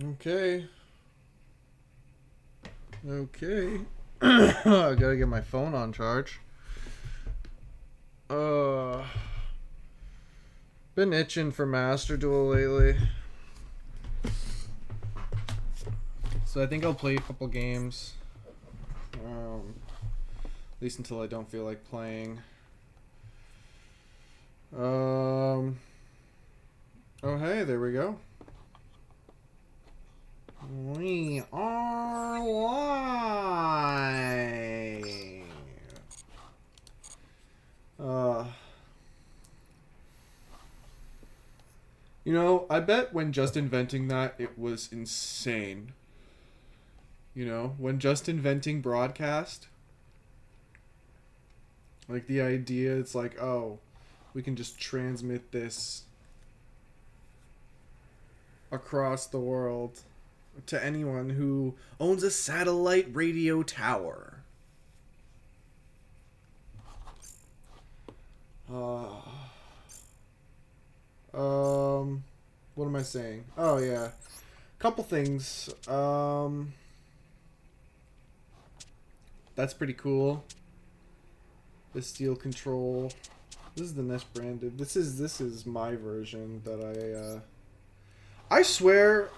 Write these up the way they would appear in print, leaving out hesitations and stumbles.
Okay. Okay. I gotta get my phone on charge. Uh, been itching for Master Duel lately. So I think I'll play a couple games. At least until I don't feel like playing. Oh, hey, there we go. We are live. You know, I bet when just inventing that, it was insane. You know, when just inventing broadcast, like the idea, it's like, oh, we can just transmit this across the world to anyone who owns a satellite radio tower. Uh, what am I saying? Oh yeah, couple things. That's pretty cool. The steel control. This is the Nest branded. This is my version that I swear.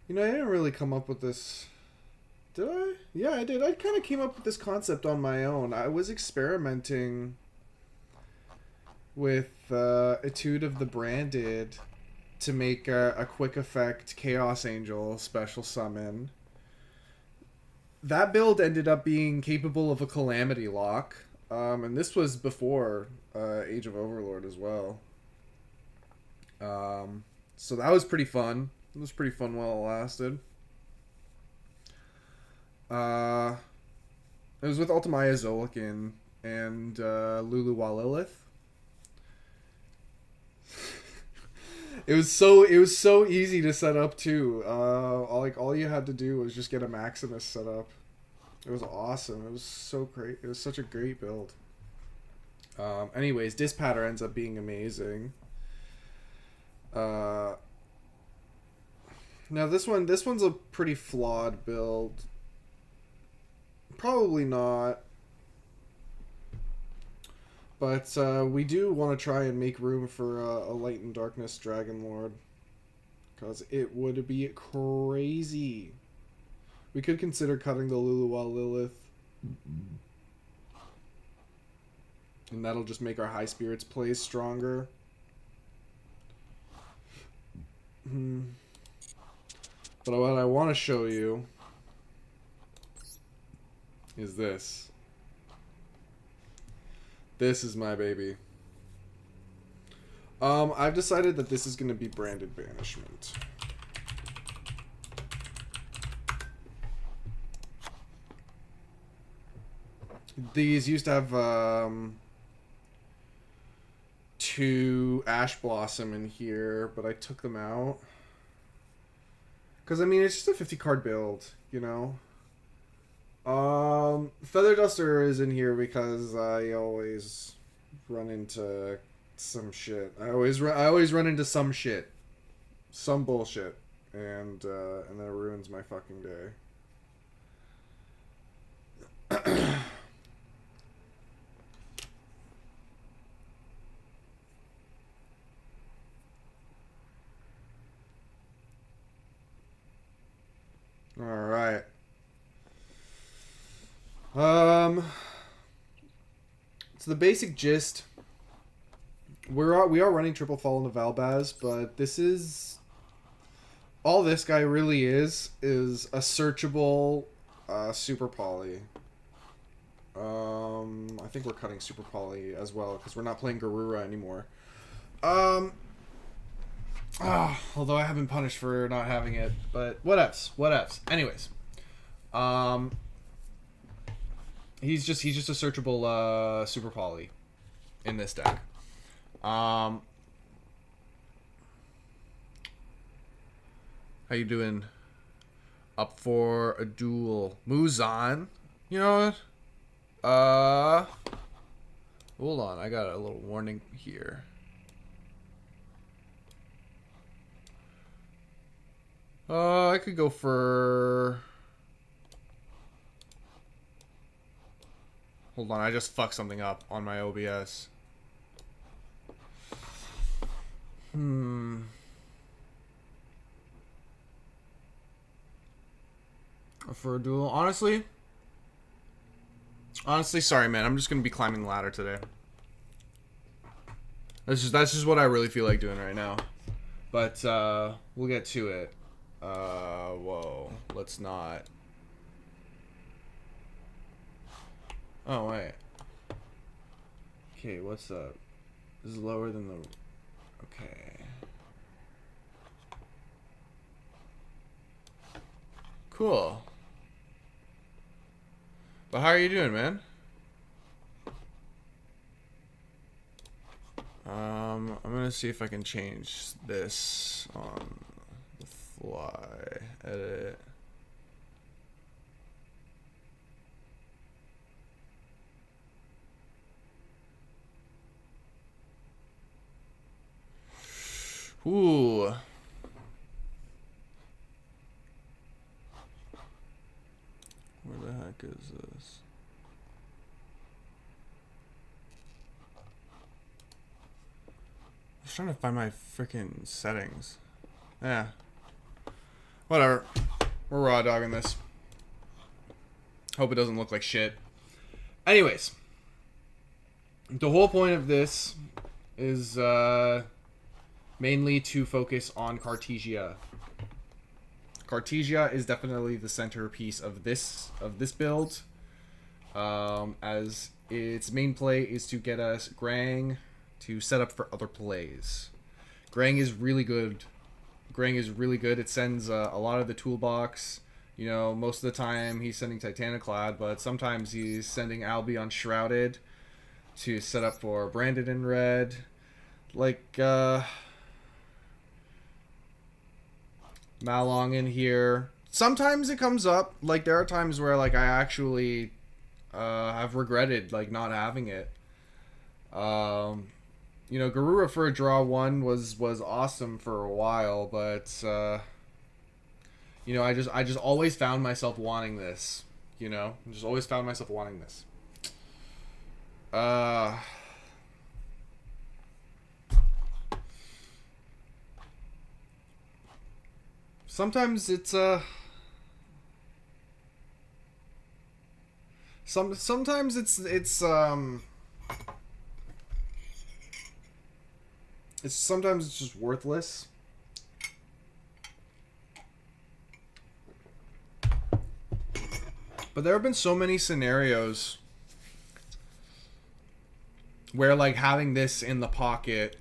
You know, I didn't really come up with this. Did I? Yeah, I did. I kind of came up with this concept on my own. I was experimenting with Etude of the Branded to make a quick effect Chaos Angel special summon. That build ended up being capable of a Calamity Lock, and this was before Age of Overlord as well. So that was pretty fun. It was pretty fun while it lasted. It was with Ultimaya Zolikin and Lulu Lilith. It was so easy to set up too. All you had to do was just get a Maximus set up. It was awesome. It was so great. It was such a great build. Anyways, Dispatter ends up being amazing. Now this one's a pretty flawed build. Probably not. But we do want to try and make room for a Light and Darkness Dragon Lord. Because it would be crazy. We could consider cutting the Luluwa Lilith. And that'll just make our High Spirits plays stronger. But what I want to show you is this. This is my baby. I've decided that this is going to be branded Banishment. These used to have 2 Ash Blossom in here, but I took them out. Because, I mean, it's just a 50 card build, you know? Feather Duster is in here because I always run into some shit. I always run into some shit. Some bullshit. And then it ruins my fucking day. Alright. So the basic gist, we are running Triple Fall into Valbaz, but this is all this guy really is a searchable Super Poly. I think we're cutting Super Poly as well because we're not playing Garura anymore. Although I have been punished for not having it, but whatevs. Anyways, he's just a searchable Super Poly in this deck. How you doing? Up for a duel? Muzan? You know what? Hold on, I got a little warning here. I could go for... Hold on, I just fucked something up on my OBS. For a duel, honestly, sorry, man. I'm just gonna be climbing the ladder today. That's just what I really feel like doing right now. But we'll get to it. Whoa, let's not. Oh wait. Okay, what's up? This is lower than the. Okay. Cool. But how are you doing, man? I'm gonna see if I can change this on the fly. Edit. Ooh. Where the heck is this? I was trying to find my freaking settings. Yeah. Whatever. We're raw dogging this. Hope it doesn't look like shit. Anyways. The whole point of this is mainly to focus on Cartesia. Cartesia is definitely the centerpiece of this build, as its main play is to get us Grang to set up for other plays. Grang is really good. It sends a lot of the toolbox. You know, most of the time he's sending Titaniclad, but sometimes he's sending Albion Shrouded to set up for Branded in Red. Like, Malong in here. Sometimes it comes up. Like, there are times where, like, I actually have regretted, like, not having it. You know, Garura for a draw 1 was awesome for a while, but you know, I just always found myself wanting this. You know, I just always found myself wanting this. Sometimes it's sometimes it's sometimes it's just worthless. But there have been so many scenarios where, like, having this in the pocket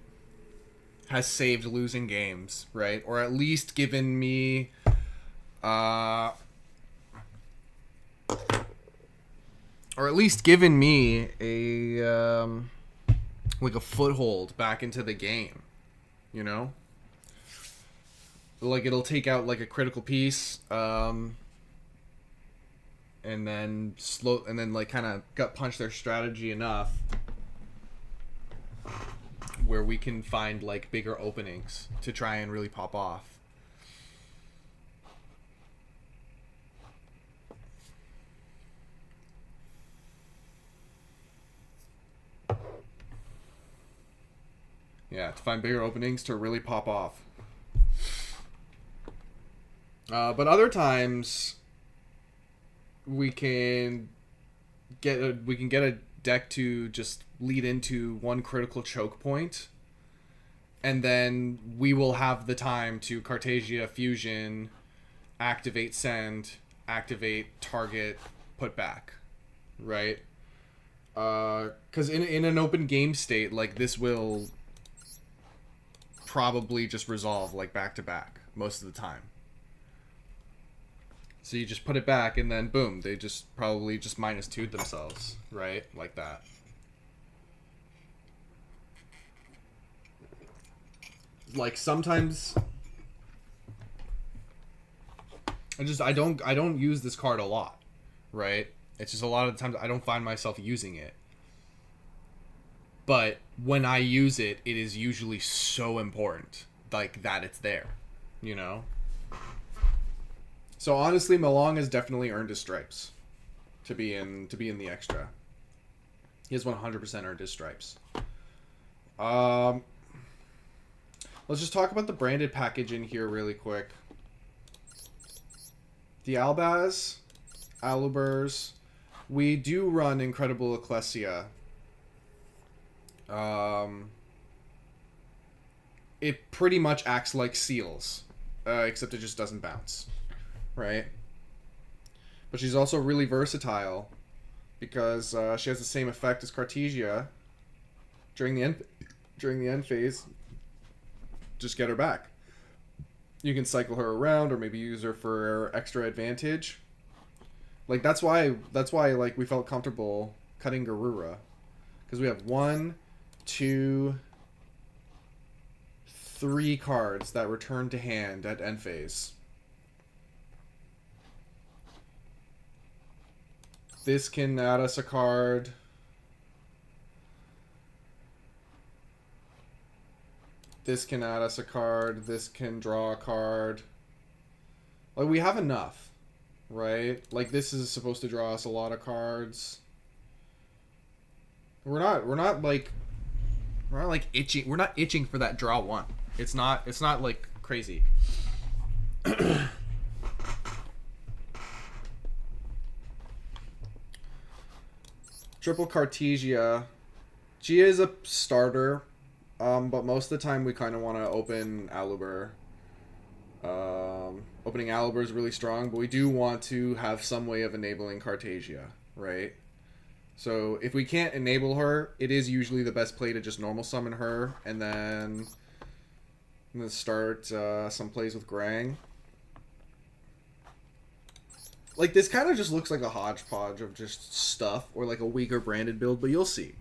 has saved losing games, right? Or at least given me a like a foothold back into the game, you know? Like, it'll take out, like, a critical piece, and then like kind of gut punch their strategy enough where we can find, like, bigger openings to try and really pop off. Yeah, to find bigger openings to really pop off. But other times we can get a deck to just lead into one critical choke point, and then we will have the time to Cartesia fusion, activate send, activate target, put back, right? Because in an open game state, like, this will probably just resolve, like, back to back most of the time. So you just put it back, and then boom, they just probably just -2'd themselves, right? Like that. Like, sometimes I don't use this card a lot, right? It's just a lot of the times I don't find myself using it. But when I use it, it is usually so important, like that it's there, you know. So honestly, Malong has definitely earned his stripes to be in the extra. He has 100% earned his stripes. Um, let's just talk about the branded package in here really quick. The Albaz, Alubers, we do run Incredible Ecclesia. It pretty much acts like seals, except it just doesn't bounce, right? But she's also really versatile because she has the same effect as Cartesia during the end phase. Just get her back. You can cycle her around, or maybe use her for extra advantage. Like that's why like we felt comfortable cutting Garura, because we have 1, 2, 3 cards that return to hand at end phase. This can add us a card. This can add us a card. This can draw a card. Like, we have enough, right? Like, this is supposed to draw us a lot of cards. We're not like itching. We're not itching for that draw one. It's not like crazy. Triple Cartesia. She is a starter, but most of the time we kind of want to open Aluber. Opening Aluber is really strong, but we do want to have some way of enabling Cartesia, right? So if we can't enable her, it is usually the best play to just normal summon her and then start some plays with Grang. Like, this kind of just looks like a hodgepodge of just stuff, or like a weaker branded build, but you'll see.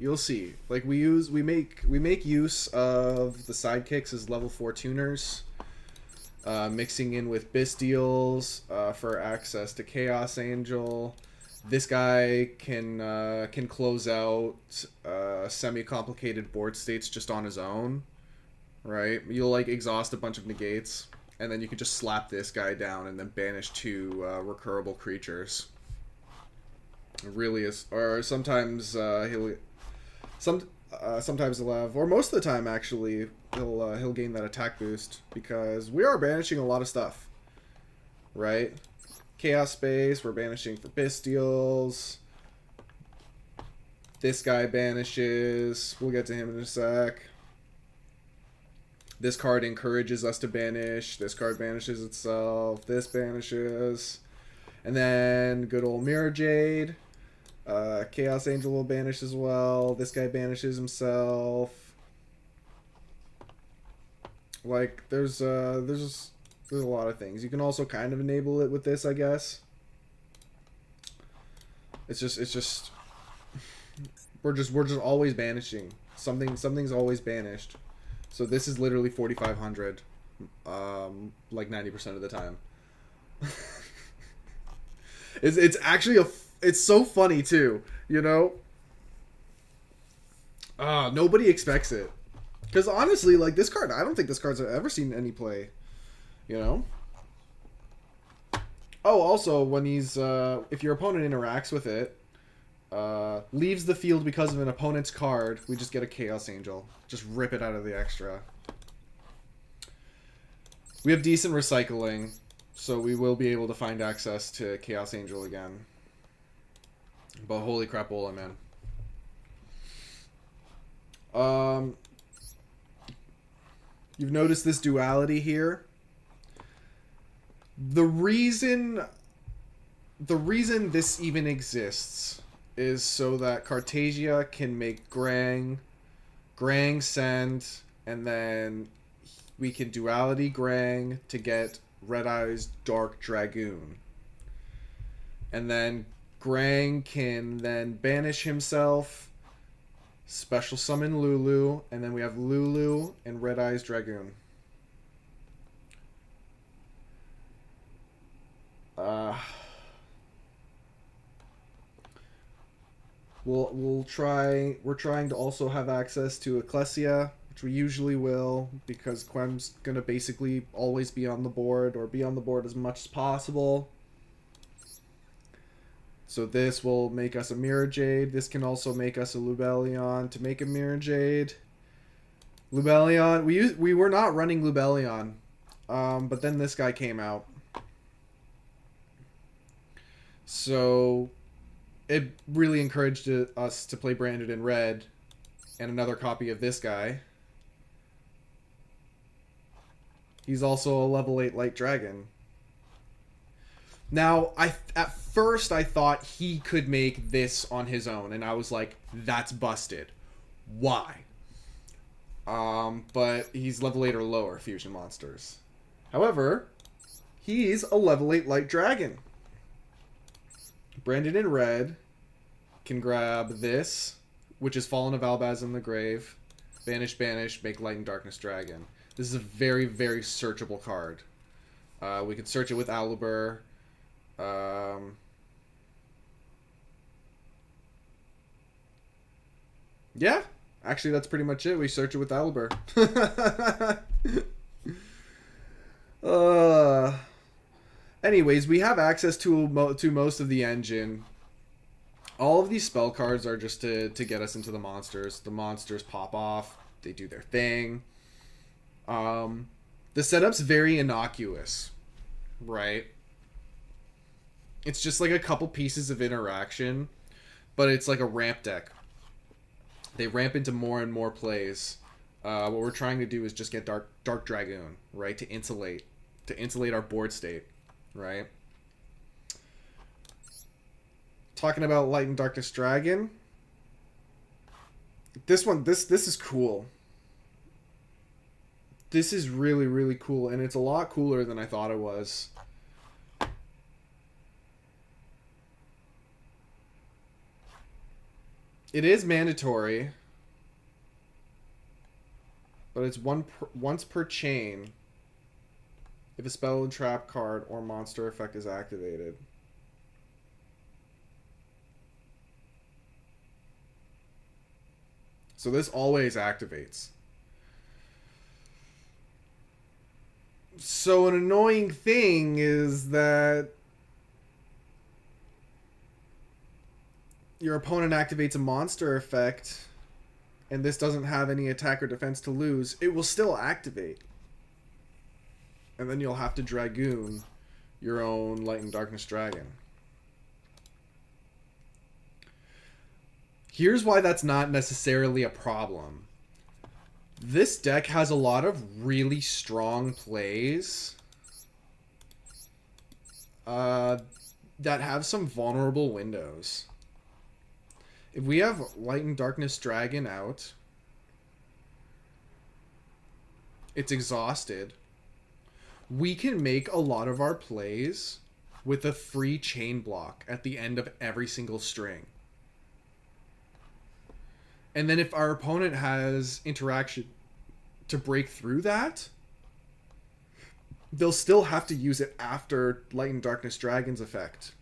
Like, we make use of the sidekicks as level 4 tuners, mixing in with Bystials for access to Chaos Angel. This guy can close out semi-complicated board states just on his own, right? You'll like exhaust a bunch of negates, and then you can just slap this guy down and then banish 2 recurable creatures. It really is. Or sometimes sometimes he'll have, or most of the time actually, he'll gain that attack boost because we are banishing a lot of stuff, right? Chaos Space, we're banishing for Bystials. This guy banishes. We'll get to him in a sec. This card encourages us to banish. This card banishes itself. This banishes. And then good old Mirror Jade. Chaos Angel will banish as well. This guy banishes himself. Like, there's a lot of things. You can also kind of enable it with this, I guess. It's just we're just always banishing. Something's always banished. So this is literally 4,500 like 90% of the time. It's actually it's so funny too, you know? Nobody expects it. Cuz honestly, like, this card, I don't think this card's ever seen any play. You know? Oh, also, when he's, if your opponent interacts with it, leaves the field because of an opponent's card, we just get a Chaos Angel. Just rip it out of the extra. We have decent recycling, so we will be able to find access to Chaos Angel again. But holy crapola, man. You've noticed this duality here. The reason this even exists is so that Cartesia can make Grang send, and then we can duality Grang to get Red Eye's Dark Dragoon. And then Grang can then banish himself, special summon Lulu, and then we have Lulu and Red Eye's Dragoon. We're trying to also have access to Ecclesia, which we usually will, because Quem's gonna basically always be on the board, or be on the board as much as possible. So this will make us a Mirror Jade. This can also make us a Lubellion to make a Mirror Jade. Lubellion, we were not running Lubellion, but then this guy came out. So it really encouraged us to play Branded in Red, and another copy of this guy. He's also a level 8 Light Dragon. Now, at first I thought he could make this on his own, and I was like, that's busted. Why? But he's level 8 or lower fusion monsters. However, he's a level 8 Light Dragon. Branded in Red can grab this, which is Fallen of Albaz in the Grave, banish, make Light and Darkness Dragon. This is a very, very searchable card. We could search it with Alubur. Yeah, actually that's pretty much it. We search it with Alubur. Anyways, we have access to most of the engine. All of these spell cards are just to get us into the monsters. The monsters pop off. They do their thing. The setup's very innocuous, right? It's just like a couple pieces of interaction, but it's like a ramp deck. They ramp into more and more plays. What we're trying to do is just get Dark Dragoon, right, to insulate our board state, right? Talking about Light and Darkness Dragon. This is cool. This is really, really cool, and it's a lot cooler than I thought it was. It is mandatory, but it's once per chain if a spell and trap card or monster effect is activated. So this always activates. So an annoying thing is that your opponent activates a monster effect and this doesn't have any attack or defense to lose, it will still activate. And then you'll have to Dragoon your own Light and Darkness Dragon. Here's why that's not necessarily a problem. This deck has a lot of really strong plays that have some vulnerable windows. If we have Light and Darkness Dragon out, it's exhausted. We can make a lot of our plays with a free chain block at the end of every single string. And then if our opponent has interaction to break through that, they'll still have to use it after Light and Darkness Dragon's effect,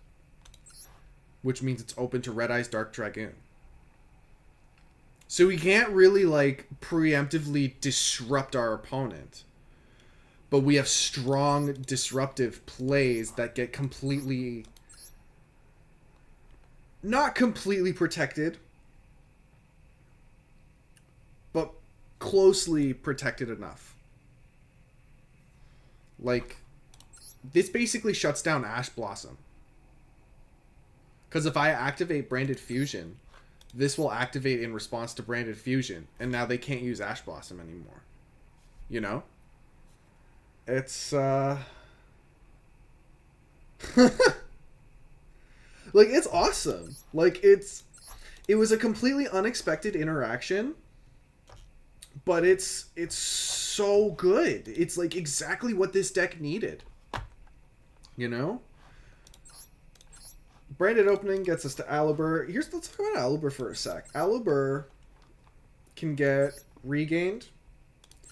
which means it's open to Red Eye's Dark Dragoon. So we can't really, like, preemptively disrupt our opponent. But we have strong disruptive plays that get completely... not completely protected, but closely protected enough. Like, this basically shuts down Ash Blossom. Because if I activate Branded Fusion, this will activate in response to Branded Fusion, and now they can't use Ash Blossom anymore. You know? It's, like, it's awesome. Like, it was a completely unexpected interaction, but it's so good. It's, like, exactly what this deck needed. You know? Branded opening gets us to Alubur. Let's talk about Alubur for a sec. Alubur can get regained.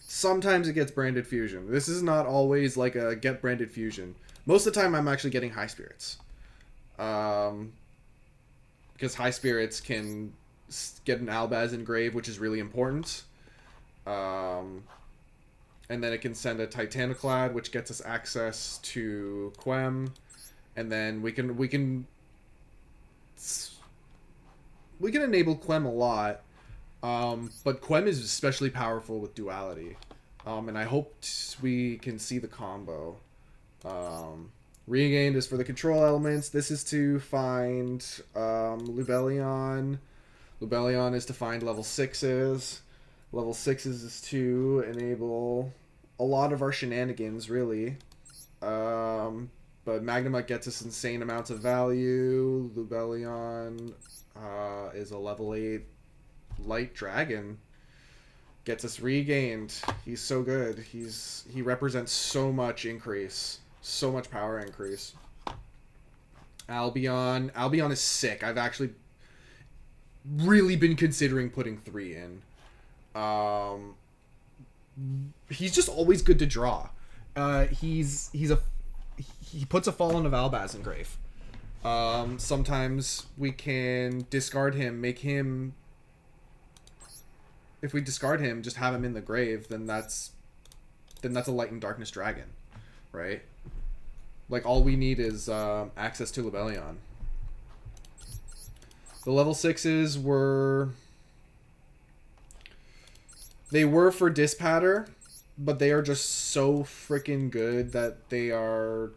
Sometimes it gets Branded Fusion. This is not always like a get Branded Fusion. Most of the time I'm actually getting High Spirits. because High Spirits can get an Albaz engrave, which is really important. And then it can send a Titaniclad, which gets us access to Quem, and then we can enable Quem a lot. But Quem is especially powerful with duality. And I hope we can see the combo. Regained is for the control elements. This is to find Lubellion. Lubellion is to find level 6s. Level 6s is to enable a lot of our shenanigans, really. But Magnemite gets us insane amounts of value. Lubellion is a level 8 light dragon. Gets us regained. He's so good. He represents so much increase. So much power increase. Albion is sick. I've actually really been considering putting 3 in. He's just always good to draw. He puts a Fallen of Albaz engrave. Sometimes we can discard him, make him. If we discard him, just have him in the grave, then that's a Light and Darkness dragon, right? Like, all we need is access to Lubellion. The level 6s were for Dispatter, but they are just so freaking good that they are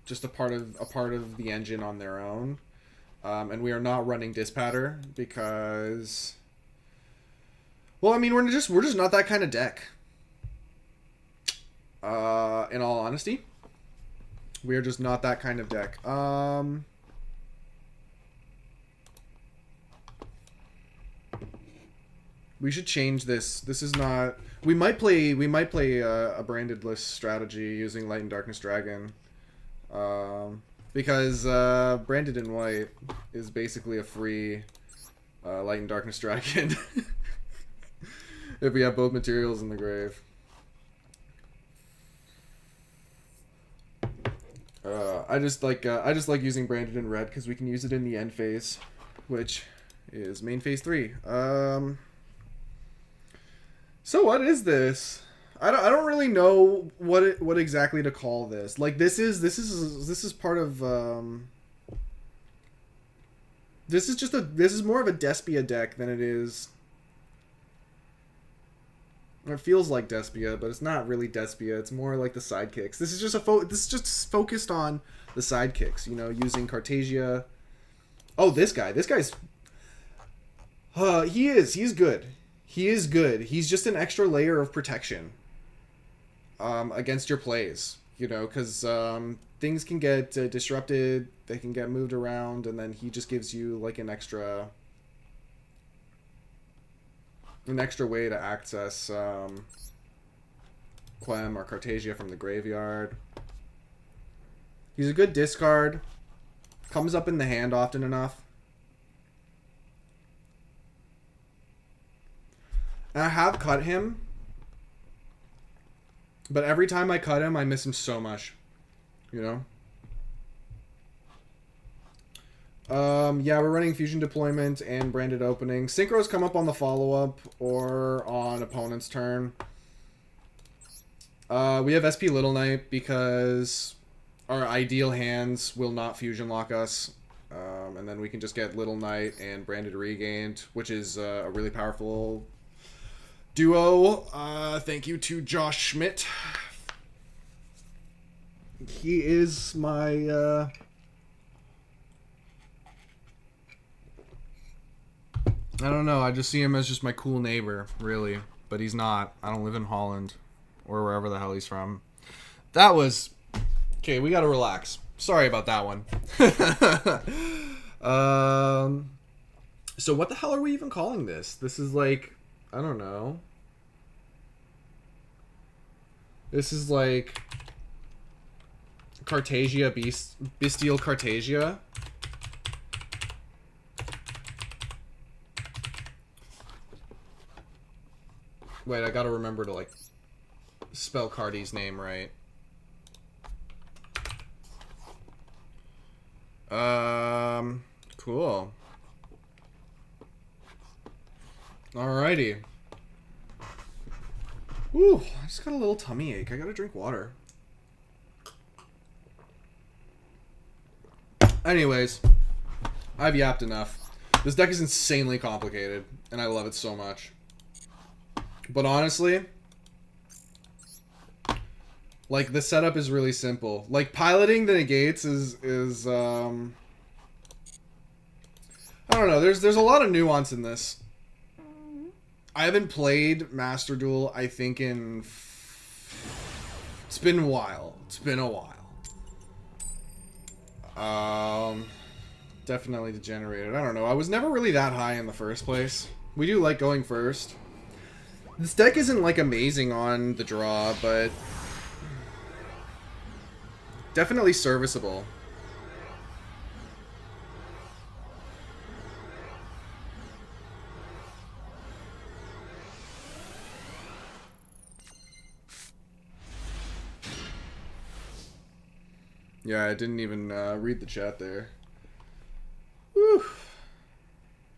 just a part of the engine on their own. And we are not running Dispatter because, well, I mean, we're just not that kind of deck. In all honesty, we are just not that kind of deck. We should change this. This is not. We might play a branded list strategy using Light and Darkness Dragon, because branded in white is basically a free Light and Darkness Dragon if we have both materials in the grave. I just like using branded in red because we can use it in the end phase, which is main phase 3. So what is this? I don't really know what exactly to call this. Like, this is part of this is more of a Despia deck than it is. It feels like Despia, but it's not really Despia. It's more like the sidekicks. This is just focused on the sidekicks. You know, using Cartesia. Oh, this guy's. He's good. He is good. He's just an extra layer of protection against your plays, you know, because things can get disrupted, they can get moved around, and then he just gives you like an extra way to access Quem or Cartesia from the graveyard. He's a good discard. Comes up in the hand often enough. And I have cut him, but every time I cut him, I miss him so much, you know? Yeah, we're running Fusion Deployment and Branded Opening. Synchros come up on the follow-up or on opponent's turn. We have SP Little Knight because our ideal hands will not Fusion Lock us. And then we can just get Little Knight and Branded Regained, which is a really powerful duo. Thank you to Josh Schmidt. He is my I don't know, I just see him as just my cool neighbor, really. But he's not. I don't live in Holland or wherever the hell he's from. That was okay, we gotta relax. Sorry about that one. So what the hell are we even calling this? This is like, I don't know. This is like Cartesia, Bystial Cartesia. Wait, I gotta remember to like spell Cardi's name right. Cool. Alrighty. Ooh, I just got a little tummy ache. I gotta drink water. Anyways, I've yapped enough. This deck is insanely complicated, and I love it so much. But honestly, like, the setup is really simple. Like, piloting the negates is I don't know, there's a lot of nuance in this. I haven't played Master Duel, I think, in... It's been a while. It's been a while. Definitely degenerated. I don't know. I was never really that high in the first place. We do like going first. This deck isn't, like, amazing on the draw, but... definitely serviceable. Yeah, I didn't even read the chat there. Whew.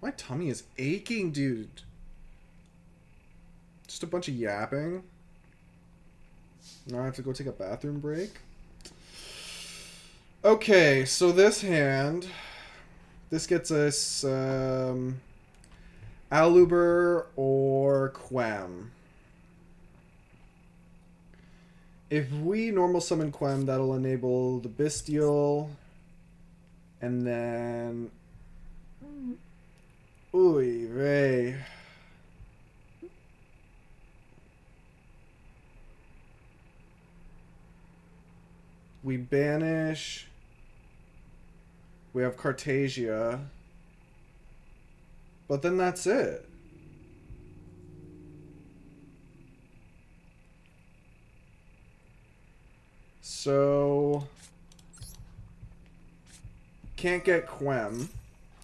My tummy is aching, dude. Just a bunch of yapping. Now I have to go take a bathroom break. Okay, so this hand... This gets us... Aluber or Quem. If we normal summon Quem, that'll enable the Bystial. And then... Ooh, vey. We banish. We have Cartesia. But then that's it. So... Can't get Quem.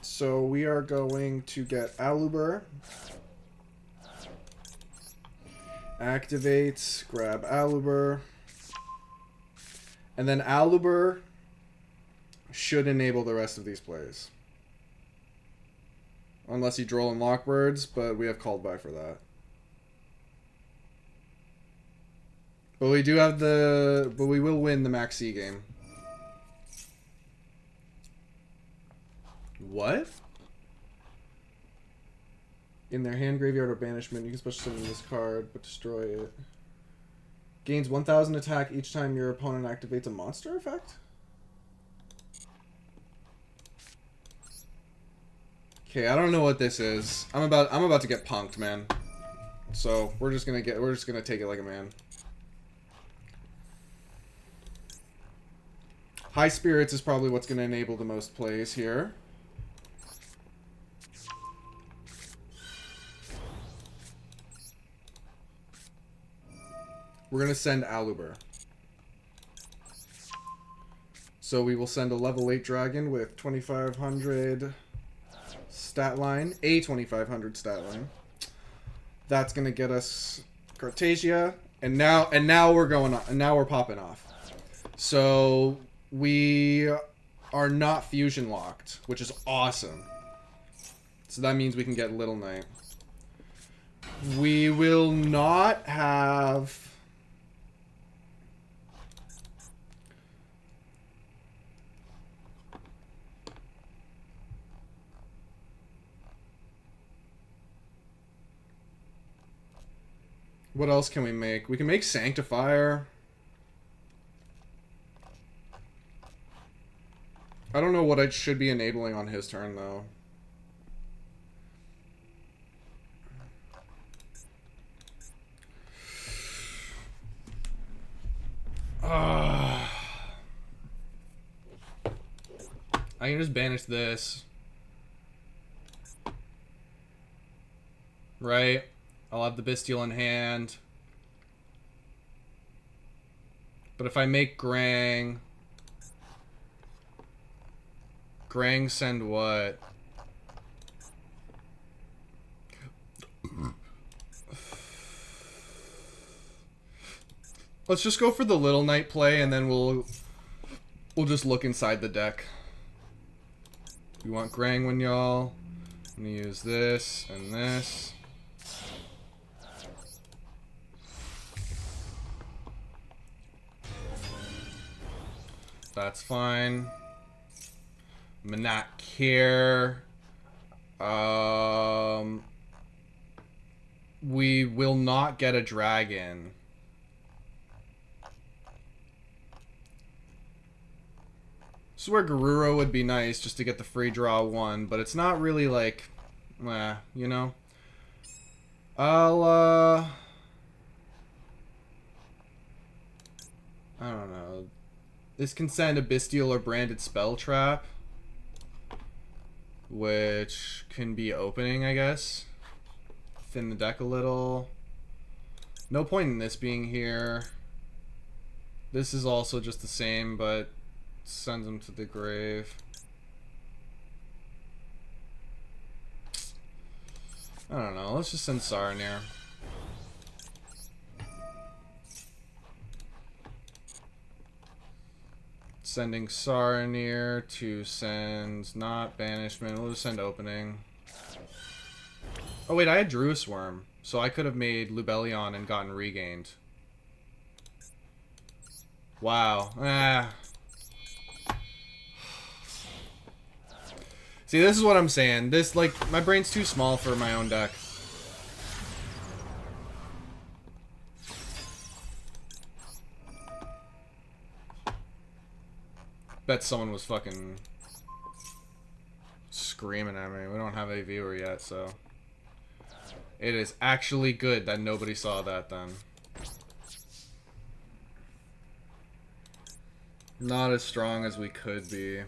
So we are going to get Aluber. Activates, grab Aluber. And then Aluber should enable the rest of these plays. Unless you Droll and Lockbirds, but we have called by for that. But we do have the... But we will win the Max C game. What? In their hand, graveyard, or banishment, you can special summon this card, but destroy it. Gains 1,000 attack each time your opponent activates a monster effect? Okay, I don't know what this is. I'm about to get punked, man. So we're just gonna take it like a man. High Spirits is probably what's gonna enable the most plays here. We're going to send Aluber. So we will send a level 8 dragon with 2,500 stat line. A 2,500 stat line. That's going to get us Cartesia. And now we're going on. And now we're popping off. So we are not fusion locked, which is awesome. So that means we can get Little Knight. We will not have... What else can we make? We can make Sanctifier. I don't know what I should be enabling on his turn, though. I can just banish this. Right? I'll have the Bystial in hand. But if I make Grang... Grang send what? Let's just go for the Little Knight play, and then we'll just look inside the deck. We want Grang when y'all. I'm gonna use this and this. That's fine. I'm not care. We will not get a dragon. This is where Garuro would be nice, just to get the free draw 1, but it's not really like, you know? I don't know. This can send a Bystial or branded spell trap, which can be opening, I guess. Thin the deck a little. No point in this being here. This is also just the same, but sends him to the grave. I don't know. Let's just send Saranir. Sending Saranir to send not banishment. We'll just send opening. Oh wait, I had Druis Worm, so I could have made Lubellion and gotten regained. Wow. See, this is what I'm saying. This, like, my brain's too small for my own deck. Bet someone was fucking screaming at me. We don't have a viewer yet, so it is actually good that nobody saw that then. Not as strong as we could be.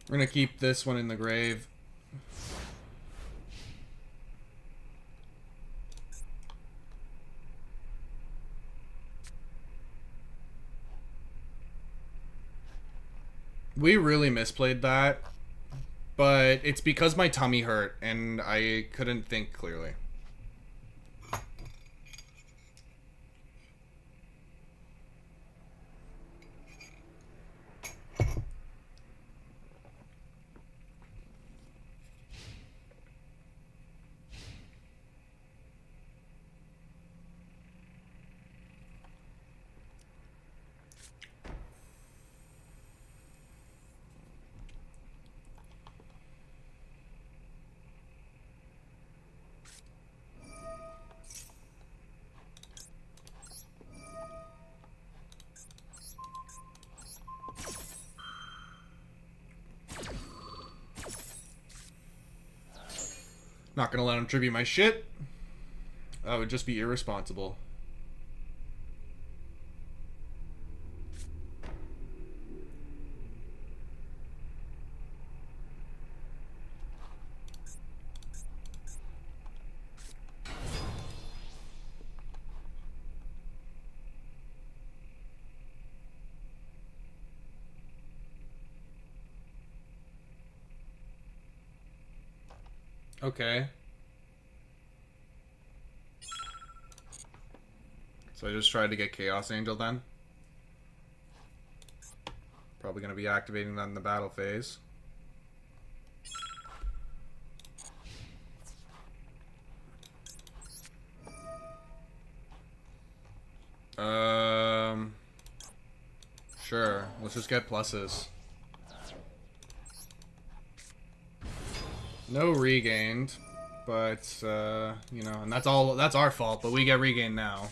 We're gonna keep this one in the grave. We really misplayed that, but it's because my tummy hurt and I couldn't think clearly. Not gonna let him tribute my shit. That would just be irresponsible. Okay. So I just tried to get Chaos Angel then. Probably going to be activating that in the battle phase. Sure. Let's just get pluses. No regained, but you know, and that's our fault, but we get regained now.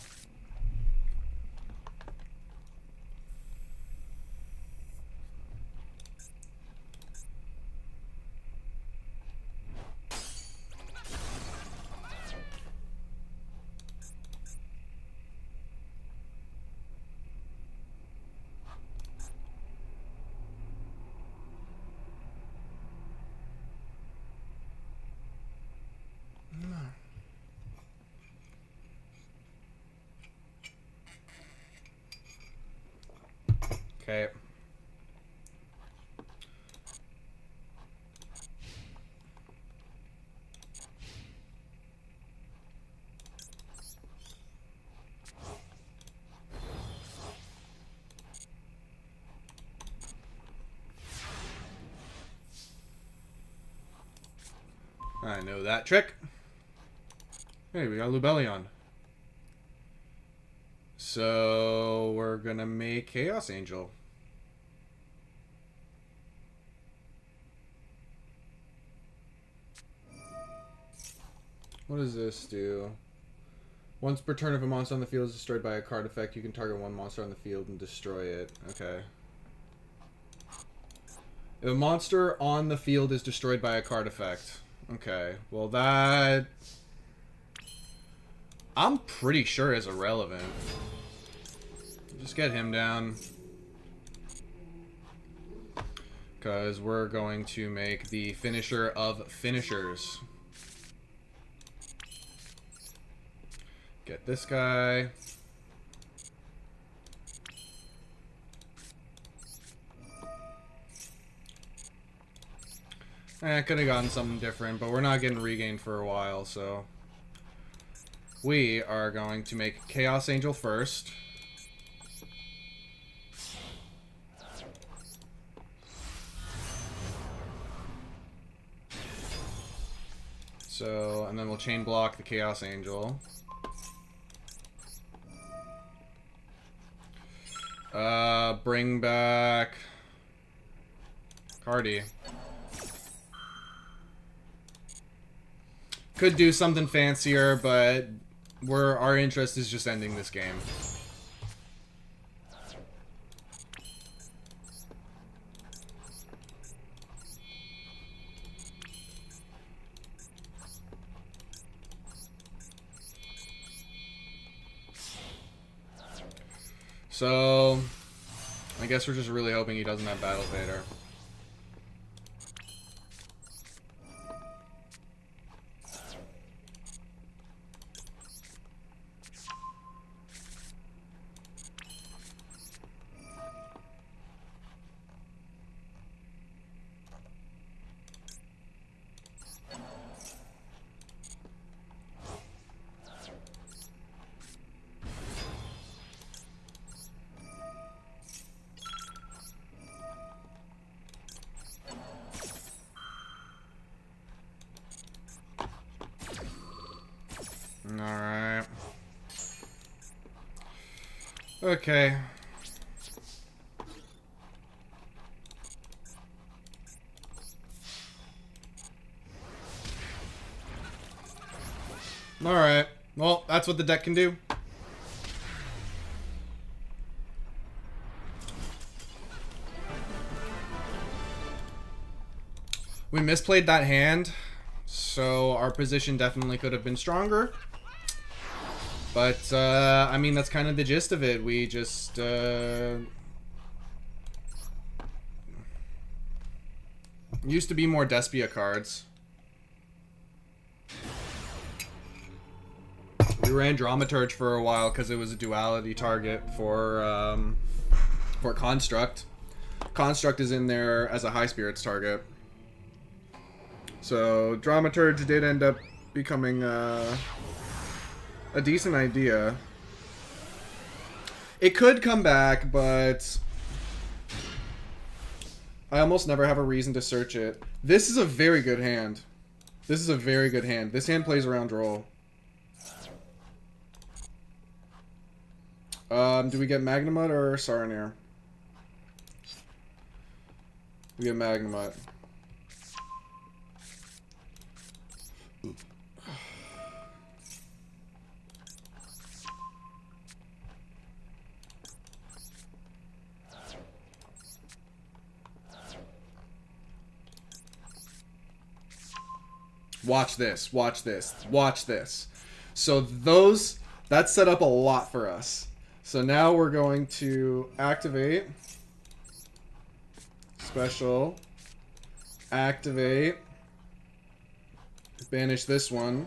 Okay. I know that trick. Hey, we got Lubellion. So we're gonna make Chaos Angel. What does this do? Once per turn, if a monster on the field is destroyed by a card effect, you can target one monster on the field and destroy it. Okay. If a monster on the field is destroyed by a card effect. Okay. Well, that... I'm pretty sure is irrelevant. Just get him down. Because we're going to make the finisher of finishers. Get this guy. I could have gotten something different, but we're not getting regained for a while, so... We are going to make Chaos Angel first. So, and then we'll chain block the Chaos Angel. Bring back Cardi. Could do something fancier, but our interest is just ending this game. So, I guess we're just really hoping he doesn't have Battle Fader. Alright. Okay. Alright. Well, that's what the deck can do. We misplayed that hand, so our position definitely could have been stronger. But, I mean, that's kind of the gist of it. We just, used to be more Despia cards. We ran Dramaturge for a while because it was a duality target for Construct. Construct is in there as a High Spirits target. So, Dramaturge did end up becoming, a decent idea. It could come back, but I almost never have a reason to search it. This is a very good hand. This is a very good hand. This hand plays around roll. Do we get Magnemite or Saronir? We get Magnemite. Watch this, watch this, watch this. So that set up a lot for us. So now we're going to activate, special, activate, banish this one,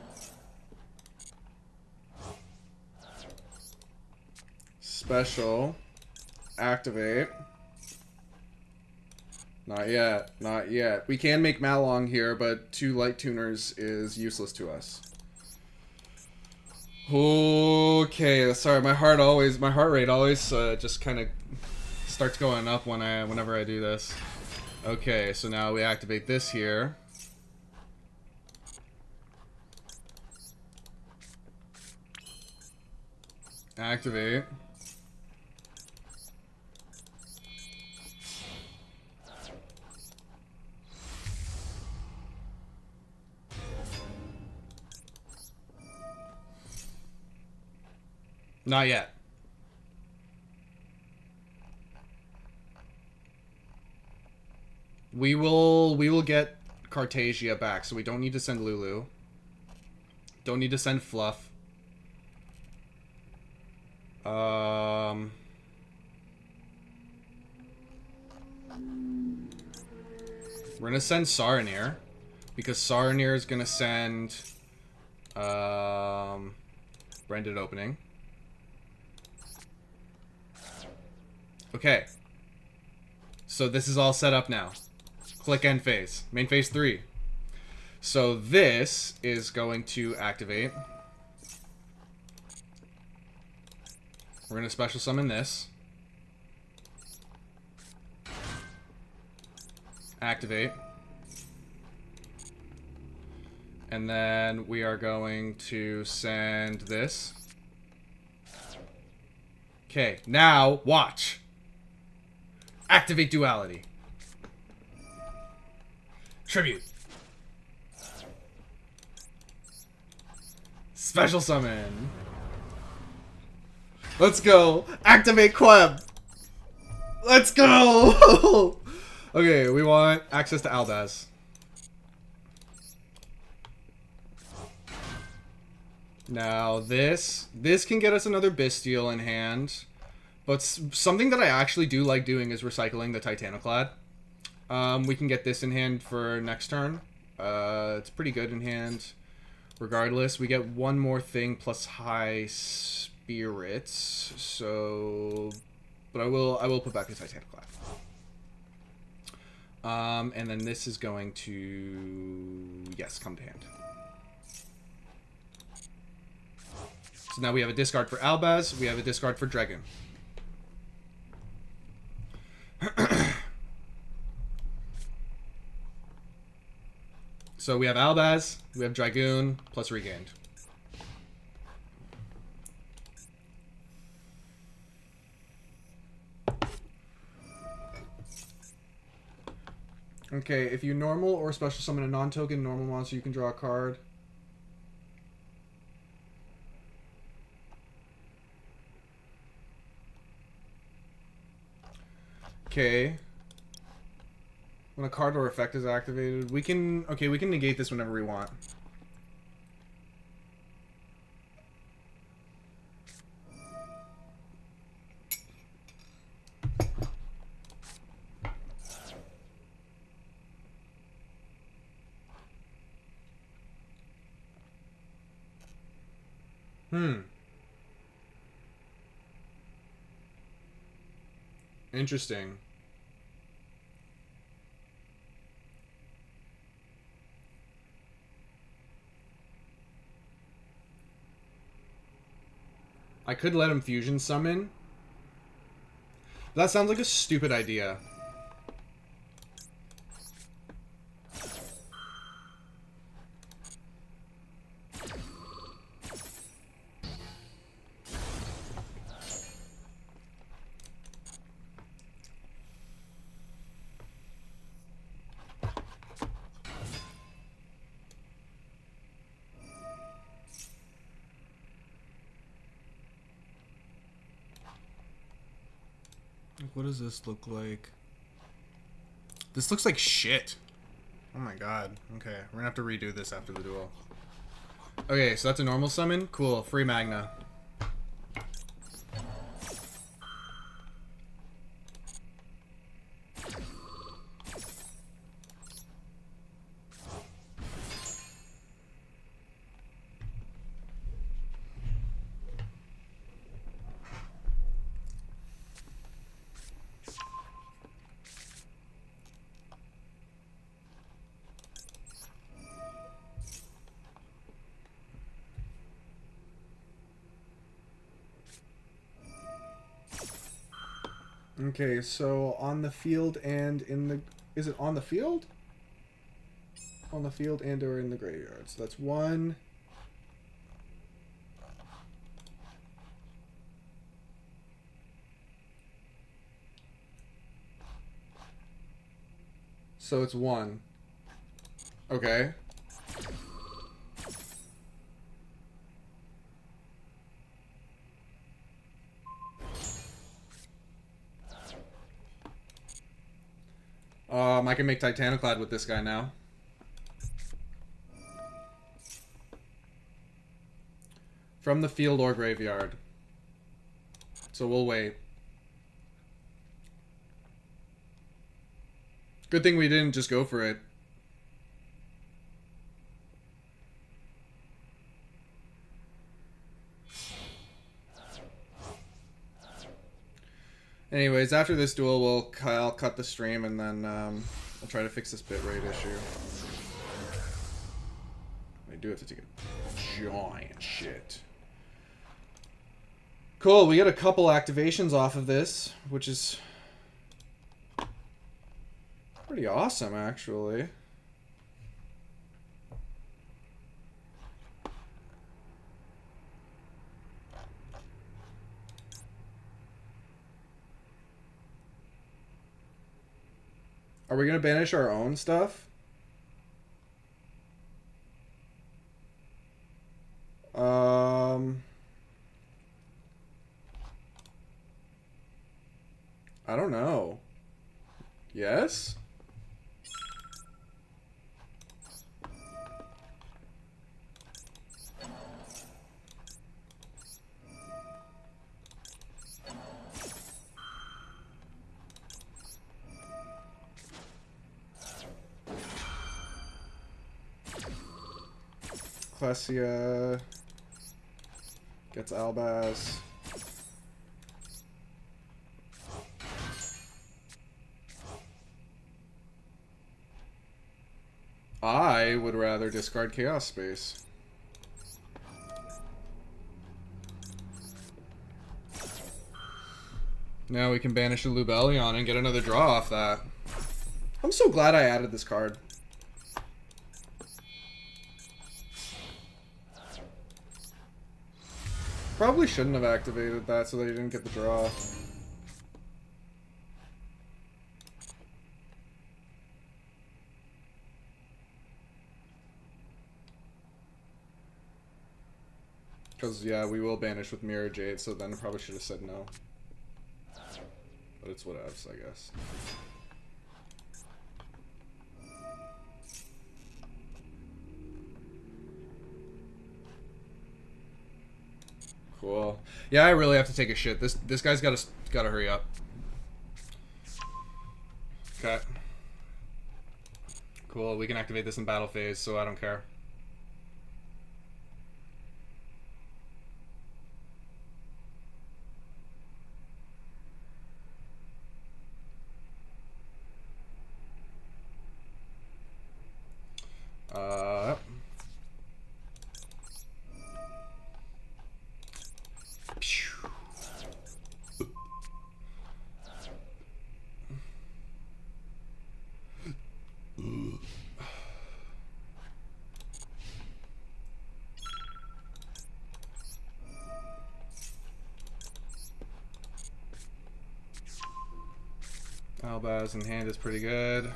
special, activate. Not yet. Not yet. We can make Malong here, but 2 Light Tuners is useless to us. Okay, sorry, my heart rate always just kind of starts going up whenever I do this. Okay, so now we activate this here. Activate. Not yet. We will get Cartesia back, so we don't need to send Lulu. Don't need to send Fluff. We're gonna send Saranir, because Saranir is gonna send Branded Opening. Okay. So this is all set up now. Click end phase. Main phase 3. So this is going to activate. We're going to special summon this. Activate. And then we are going to send this. Okay, now watch. Activate Duality. Tribute. Special summon. Let's go. Activate Queb. Let's go. Okay, we want access to Albaz. Now this can get us another Bystial in hand. But something that I actually do like doing is recycling the Titaniclad. We can get this in hand for next turn. It's pretty good in hand. Regardless, we get one more thing plus high spirits. So, but I will put back the Titaniclad. And then this is going to, yes, come to hand. So now we have a discard for Albaz. We have a discard for Dragoon. So we have Albaz, we have Dragoon, plus Regained. Okay, if you normal or special summon a non-token normal monster, you can draw a card. Okay. When a card or effect is activated, we can negate this whenever we want. Interesting. I could let him fusion summon. That sounds like a stupid idea. What does this look like? This looks like shit. Oh my god. Okay, we're gonna have to redo this after the duel. Okay, so that's a normal summon. Cool, free Magna. Okay, so on the field and in the... Is it on the field? On the field and or in the graveyard. So that's 1, So it's 1. Okay. I can make Titaniclad with this guy now. From the field or graveyard. So we'll wait. Good thing we didn't just go for it. Anyways, after this duel, I'll cut the stream and then I'll try to fix this bitrate issue. I do have to take a giant shit. Cool, we get a couple activations off of this, which is pretty awesome, actually. Are we gonna banish our own stuff? I don't know. Yes? Cartesia gets Albaz. I would rather discard Chaos Space. Now we can banish a Lubellion and get another draw off that. I'm so glad I added this card. Probably shouldn't have activated that so they didn't get the draw. Because, yeah, we will banish with Mirror Jade, so then I probably should have said no. But it's whatevs, I guess. Cool. Yeah, I really have to take a shit. This guy's gotta hurry up. Okay. Cool, we can activate this in battle phase, so I don't care. Albaz in hand is pretty good.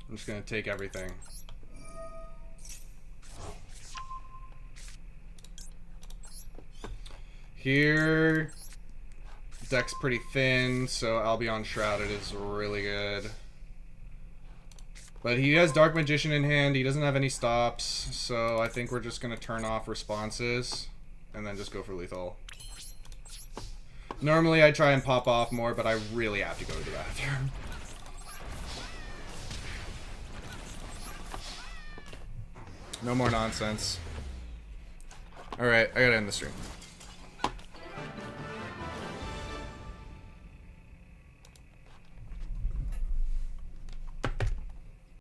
I'm just gonna take everything. Here, deck's pretty thin, so Albion Shrouded is really good. But he has Dark Magician in hand, he doesn't have any stops, so I think we're just gonna turn off responses and then just go for lethal. Normally I try and pop off more, but I really have to go to the bathroom. No more nonsense. Alright, I gotta end the stream.